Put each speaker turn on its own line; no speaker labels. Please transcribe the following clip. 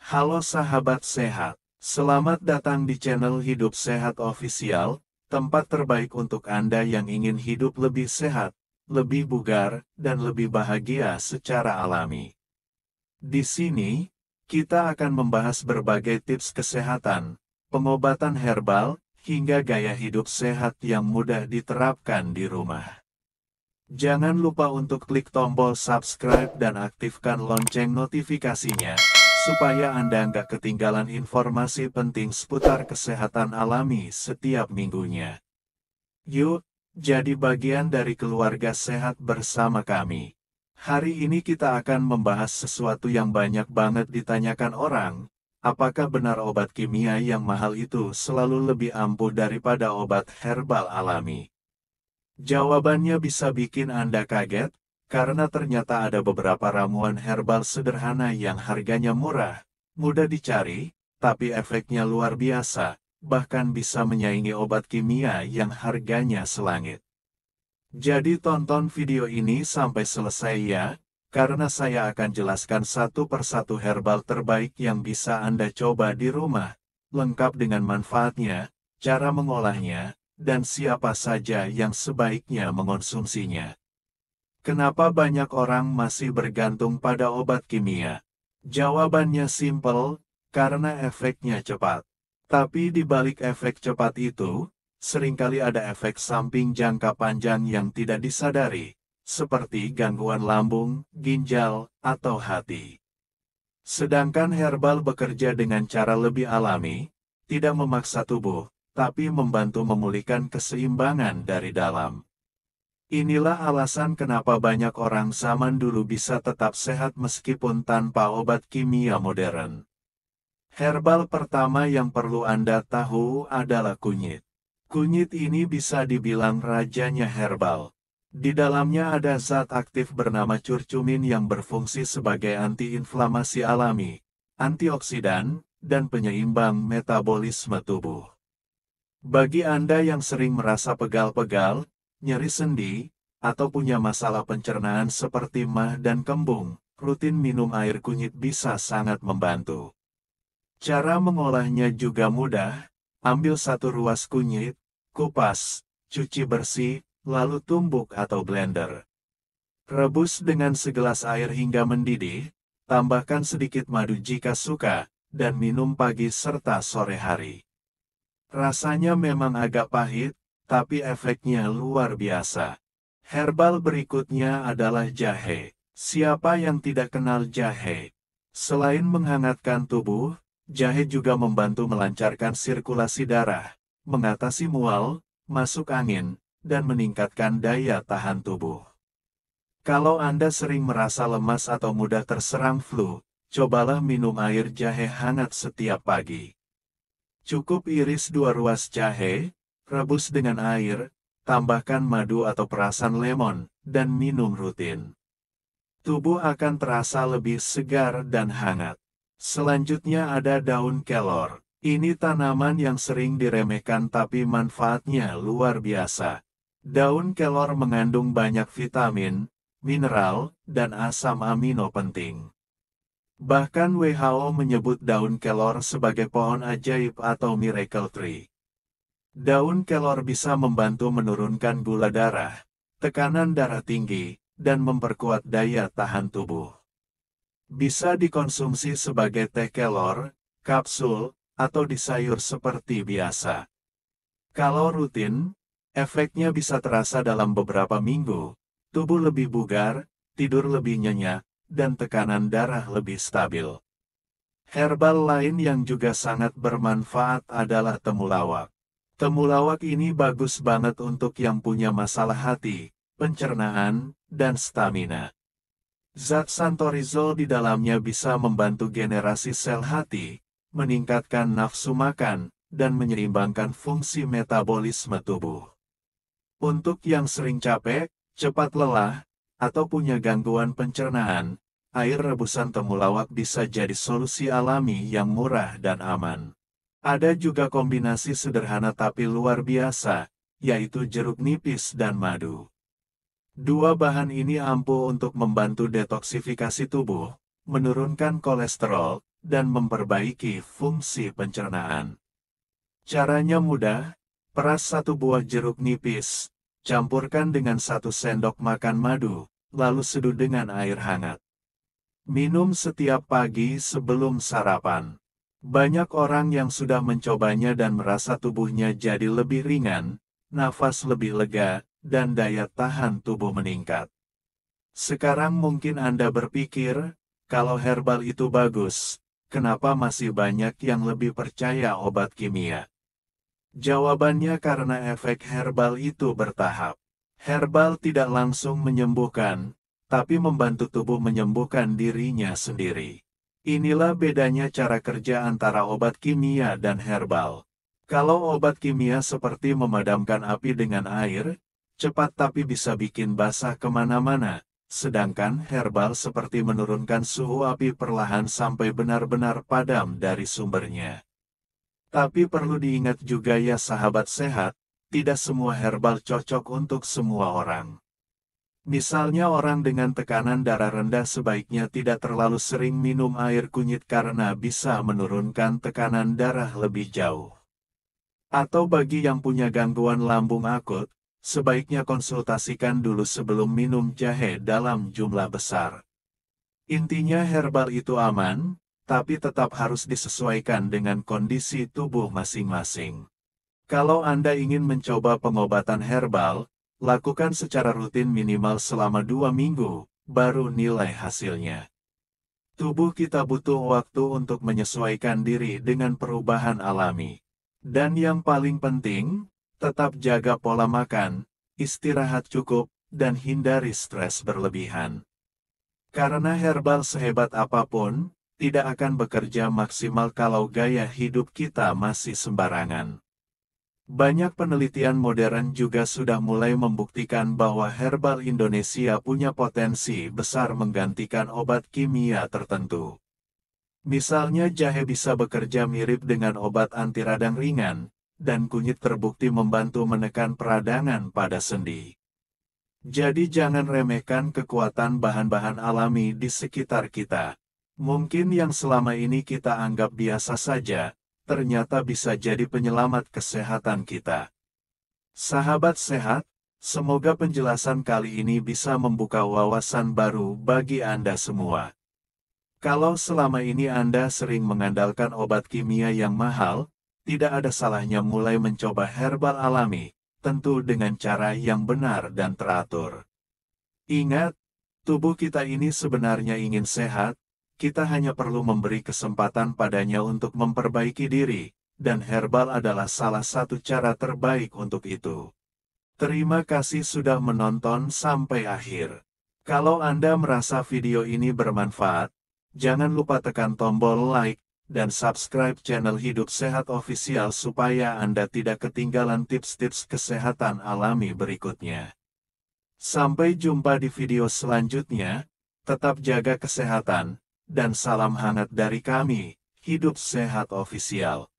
Halo sahabat sehat, selamat datang di channel Hidup Sehat Official, tempat terbaik untuk Anda yang ingin hidup lebih sehat, lebih bugar, dan lebih bahagia secara alami. Di sini, kita akan membahas berbagai tips kesehatan, pengobatan herbal, hingga gaya hidup sehat yang mudah diterapkan di rumah. Jangan lupa untuk klik tombol subscribe dan aktifkan lonceng notifikasinya, supaya Anda nggak ketinggalan informasi penting seputar kesehatan alami setiap minggunya. Yuk, jadi bagian dari keluarga sehat bersama kami. Hari ini kita akan membahas sesuatu yang banyak banget ditanyakan orang. Apakah benar obat kimia yang mahal itu selalu lebih ampuh daripada obat herbal alami? Jawabannya bisa bikin Anda kaget, karena ternyata ada beberapa ramuan herbal sederhana yang harganya murah, mudah dicari, tapi efeknya luar biasa, bahkan bisa menyaingi obat kimia yang harganya selangit. Jadi tonton video ini sampai selesai ya, karena saya akan jelaskan satu persatu herbal terbaik yang bisa Anda coba di rumah, lengkap dengan manfaatnya, cara mengolahnya, dan siapa saja yang sebaiknya mengonsumsinya. Kenapa banyak orang masih bergantung pada obat kimia? Jawabannya simpel, karena efeknya cepat. Tapi di balik efek cepat itu, seringkali ada efek samping jangka panjang yang tidak disadari, seperti gangguan lambung, ginjal, atau hati. Sedangkan herbal bekerja dengan cara lebih alami, tidak memaksa tubuh, tapi membantu memulihkan keseimbangan dari dalam. Inilah alasan kenapa banyak orang zaman dulu bisa tetap sehat meskipun tanpa obat kimia modern. Herbal pertama yang perlu Anda tahu adalah kunyit. Kunyit ini bisa dibilang rajanya herbal. Di dalamnya ada zat aktif bernama curcumin yang berfungsi sebagai antiinflamasi alami, antioksidan, dan penyeimbang metabolisme tubuh. Bagi Anda yang sering merasa pegal-pegal, nyeri sendi, atau punya masalah pencernaan seperti MAH dan kembung, rutin minum air kunyit bisa sangat membantu. Cara mengolahnya juga mudah, ambil satu ruas kunyit, kupas, cuci bersih, lalu tumbuk atau blender. Rebus dengan segelas air hingga mendidih, tambahkan sedikit madu jika suka, dan minum pagi serta sore hari. Rasanya memang agak pahit, tapi efeknya luar biasa. Herbal berikutnya adalah jahe. Siapa yang tidak kenal jahe? Selain menghangatkan tubuh, jahe juga membantu melancarkan sirkulasi darah, mengatasi mual, masuk angin, dan meningkatkan daya tahan tubuh. Kalau Anda sering merasa lemas atau mudah terserang flu, cobalah minum air jahe hangat setiap pagi. Cukup iris 2 ruas jahe, rebus dengan air, tambahkan madu atau perasan lemon, dan minum rutin. Tubuh akan terasa lebih segar dan hangat. Selanjutnya ada daun kelor. Ini tanaman yang sering diremehkan tapi manfaatnya luar biasa. Daun kelor mengandung banyak vitamin, mineral, dan asam amino penting. Bahkan WHO menyebut daun kelor sebagai pohon ajaib atau miracle tree. Daun kelor bisa membantu menurunkan gula darah, tekanan darah tinggi, dan memperkuat daya tahan tubuh. Bisa dikonsumsi sebagai teh kelor, kapsul, atau di sayur seperti biasa. Kalau rutin, efeknya bisa terasa dalam beberapa minggu, tubuh lebih bugar, tidur lebih nyenyak, dan tekanan darah lebih stabil. Herbal lain yang juga sangat bermanfaat adalah temulawak. Temulawak ini bagus banget untuk yang punya masalah hati, pencernaan, dan stamina. Zat santorizol di dalamnya bisa membantu generasi sel hati, meningkatkan nafsu makan, dan menyeimbangkan fungsi metabolisme tubuh. Untuk yang sering capek, cepat lelah, atau punya gangguan pencernaan, air rebusan temulawak bisa jadi solusi alami yang murah dan aman. Ada juga kombinasi sederhana tapi luar biasa, yaitu jeruk nipis dan madu. Dua bahan ini ampuh untuk membantu detoksifikasi tubuh, menurunkan kolesterol, dan memperbaiki fungsi pencernaan. Caranya mudah, peras 1 buah jeruk nipis, campurkan dengan 1 sendok makan madu, lalu seduh dengan air hangat. Minum setiap pagi sebelum sarapan. Banyak orang yang sudah mencobanya dan merasa tubuhnya jadi lebih ringan, nafas lebih lega, dan daya tahan tubuh meningkat. Sekarang mungkin Anda berpikir, kalau herbal itu bagus, kenapa masih banyak yang lebih percaya obat kimia? Jawabannya karena efek herbal itu bertahap. Herbal tidak langsung menyembuhkan, tapi membantu tubuh menyembuhkan dirinya sendiri. Inilah bedanya cara kerja antara obat kimia dan herbal. Kalau obat kimia seperti memadamkan api dengan air, cepat tapi bisa bikin basah kemana-mana, sedangkan herbal seperti menurunkan suhu api perlahan sampai benar-benar padam dari sumbernya. Tapi perlu diingat juga ya sahabat sehat, tidak semua herbal cocok untuk semua orang. Misalnya orang dengan tekanan darah rendah sebaiknya tidak terlalu sering minum air kunyit karena bisa menurunkan tekanan darah lebih jauh. Atau bagi yang punya gangguan lambung akut, sebaiknya konsultasikan dulu sebelum minum jahe dalam jumlah besar. Intinya herbal itu aman, tapi tetap harus disesuaikan dengan kondisi tubuh masing-masing. Kalau Anda ingin mencoba pengobatan herbal, lakukan secara rutin minimal selama 2 minggu, baru nilai hasilnya. Tubuh kita butuh waktu untuk menyesuaikan diri dengan perubahan alami. Dan yang paling penting, tetap jaga pola makan, istirahat cukup, dan hindari stres berlebihan. Karena herbal sehebat apapun, tidak akan bekerja maksimal kalau gaya hidup kita masih sembarangan. Banyak penelitian modern juga sudah mulai membuktikan bahwa herbal Indonesia punya potensi besar menggantikan obat kimia tertentu. Misalnya jahe bisa bekerja mirip dengan obat anti radang ringan, dan kunyit terbukti membantu menekan peradangan pada sendi. Jadi jangan remehkan kekuatan bahan-bahan alami di sekitar kita. Mungkin yang selama ini kita anggap biasa saja, ternyata bisa jadi penyelamat kesehatan kita. Sahabat sehat, semoga penjelasan kali ini bisa membuka wawasan baru bagi Anda semua. Kalau selama ini Anda sering mengandalkan obat kimia yang mahal, tidak ada salahnya mulai mencoba herbal alami, tentu dengan cara yang benar dan teratur. Ingat, tubuh kita ini sebenarnya ingin sehat, kita hanya perlu memberi kesempatan padanya untuk memperbaiki diri, dan herbal adalah salah satu cara terbaik untuk itu. Terima kasih sudah menonton sampai akhir. Kalau Anda merasa video ini bermanfaat, jangan lupa tekan tombol like, dan subscribe channel Hidup Sehat Official supaya Anda tidak ketinggalan tips-tips kesehatan alami berikutnya. Sampai jumpa di video selanjutnya, tetap jaga kesehatan, dan salam hangat dari kami, Hidup Sehat Official.